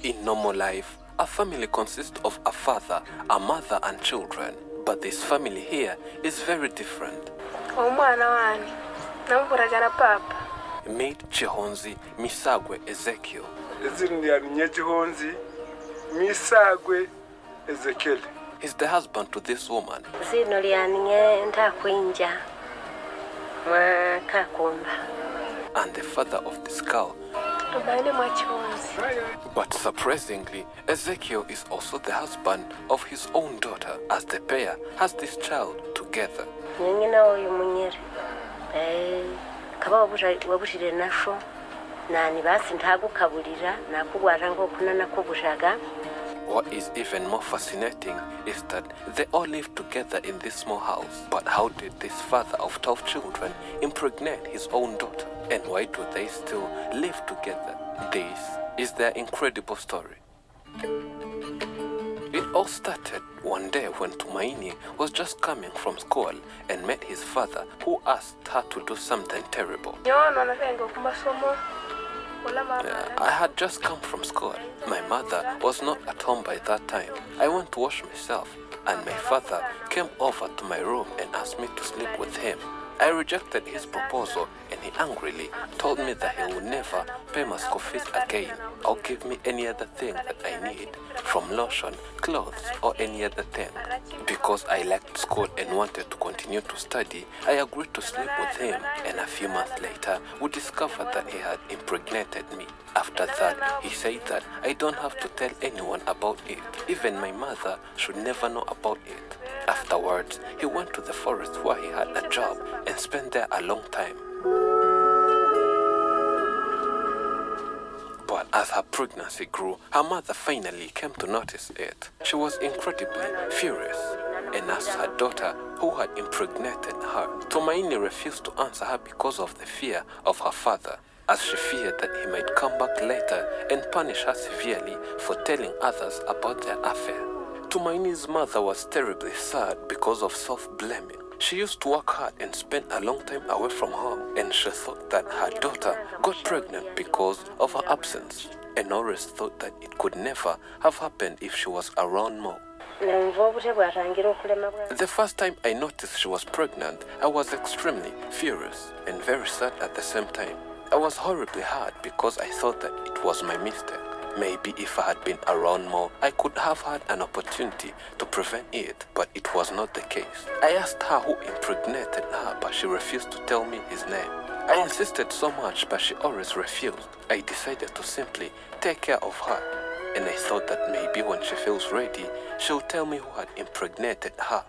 In normal life, a family consists of a father, a mother and children. But this family here is very different. Meet Chihonzi Misagwe Ezekiel. He's the husband to this woman. And the father of this girl. But surprisingly, Ezekiel is also the husband of his own daughter, as the pair has this child together. What is even more fascinating is that they all live together in this small house. But how did this father of 12 children impregnate his own daughter? And why do they still live together? This is their incredible story. It all started one day when Tumaini was just coming from school and met his father, who asked her to do something terrible. I had just come from school. My mother was not at home by that time. I went to wash myself, and my father came over to my room and asked me to sleep with him. I rejected his proposal, and he angrily told me that he would never pay my school fees again or give me any other thing that I need, from lotion, clothes, or any other thing. Because I liked school and wanted to continue to study, I agreed to sleep with him, and a few months later, we discovered that he had impregnated me. After that, he said that I don't have to tell anyone about it. Even my mother should never know about it. Afterwards, he went to the forest where he had a job and spent there a long time. But as her pregnancy grew, her mother finally came to notice it. She was incredibly furious and asked her daughter who had impregnated her. Tumaini refused to answer her because of the fear of her father, as she feared that he might come back later and punish her severely for telling others about their affair. Tumaini's mother was terribly sad because of self-blaming. She used to work hard and spend a long time away from home, and she thought that her daughter got pregnant because of her absence, and always thought that it could never have happened if she was around more. The first time I noticed she was pregnant, I was extremely furious and very sad at the same time. I was horribly hurt because I thought that it was my mistake. Maybe if I had been around more, I could have had an opportunity to prevent it, but it was not the case. I asked her who impregnated her, but she refused to tell me his name. I insisted so much, but she always refused. I decided to simply take care of her, and I thought that maybe when she feels ready, she'll tell me who had impregnated her.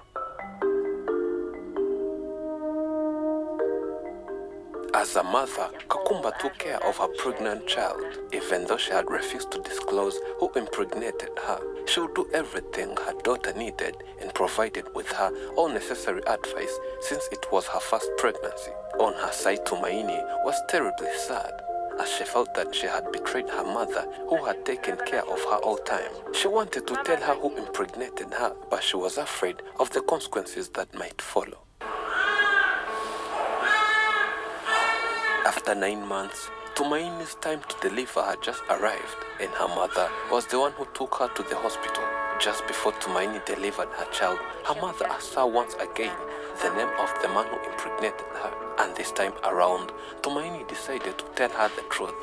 As a mother, Kakumba took care of her pregnant child. Even though she had refused to disclose who impregnated her, she would do everything her daughter needed and provided with her all necessary advice since it was her first pregnancy. On her side, Tumaini was terribly sad, as she felt that she had betrayed her mother, who had taken care of her all time. She wanted to tell her who impregnated her, but she was afraid of the consequences that might follow. After 9 months, Tumaini's time to deliver had just arrived, and her mother was the one who took her to the hospital. Just before Tumaini delivered her child, her mother asked her once again the name of the man who impregnated her, and this time around, Tumaini decided to tell her the truth.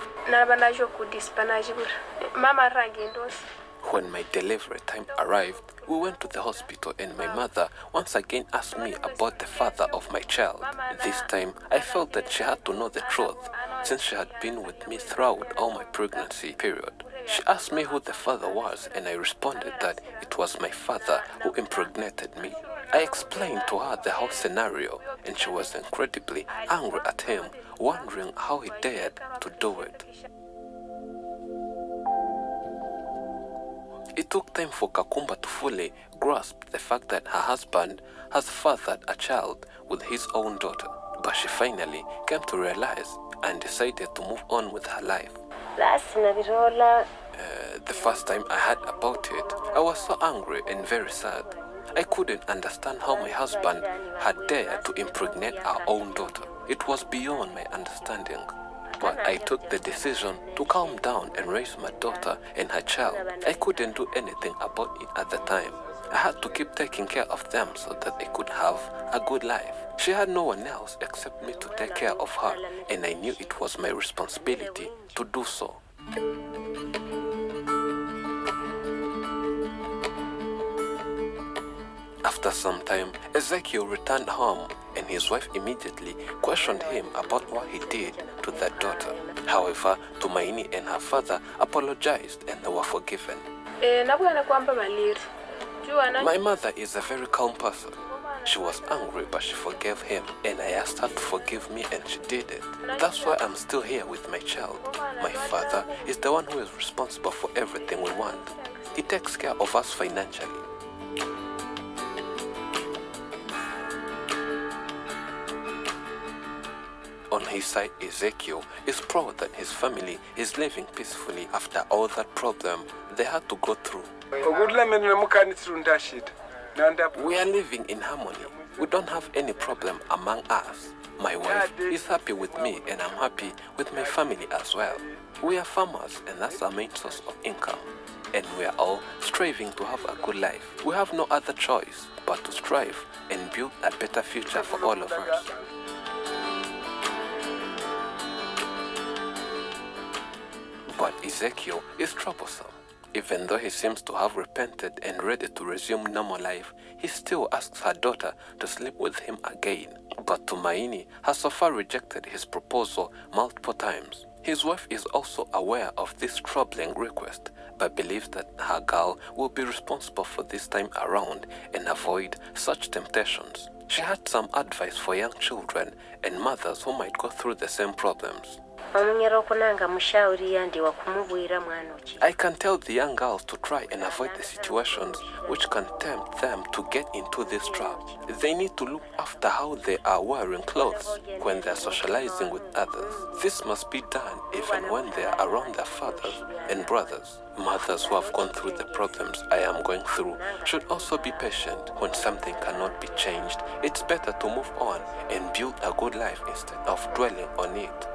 When my delivery time arrived, we went to the hospital, and my mother once again asked me about the father of my child. This time, I felt that she had to know the truth, since she had been with me throughout all my pregnancy period. She asked me who the father was, and I responded that it was my father who impregnated me. I explained to her the whole scenario, and she was incredibly angry at him, wondering how he dared to do it. It took time for Kakumba to fully grasp the fact that her husband has fathered a child with his own daughter, but she finally came to realize and decided to move on with her life. The first time I heard about it, I was so angry and very sad. I couldn't understand how my husband had dared to impregnate our own daughter. It was beyond my understanding. But I took the decision to calm down and raise my daughter and her child. I couldn't do anything about it at the time. I had to keep taking care of them so that they could have a good life. She had no one else except me to take care of her, and I knew it was my responsibility to do so. After some time, Ezekiel returned home, and his wife immediately questioned him about what he did to their daughter. However, Tumaini and her father apologized and they were forgiven. My mother is a very calm person. She was angry, but she forgave him, and I asked her to forgive me, and she did it. That's why I'm still here with my child. My father is the one who is responsible for everything we want. He takes care of us financially. On his side, Ezekiel is proud that his family is living peacefully after all that problem they had to go through. We are living in harmony. We don't have any problem among us. My wife is happy with me, and I'm happy with my family as well. We are farmers, and that's our main source of income. And we are all striving to have a good life. We have no other choice but to strive and build a better future for all of us. But Ezekiel is troublesome. Even though he seems to have repented and ready to resume normal life, he still asks her daughter to sleep with him again. But Tumaini has so far rejected his proposal multiple times. His wife is also aware of this troubling request, but believes that her girl will be responsible for this time around and avoid such temptations. She had some advice for young children and mothers who might go through the same problems. I can tell the young girls to try and avoid the situations which can tempt them to get into this trap. They need to look after how they are wearing clothes when they are socializing with others. This must be done even when they are around their fathers and brothers. Mothers who have gone through the problems I am going through should also be patient. When something cannot be changed, it's better to move on and build a good life instead of dwelling on it.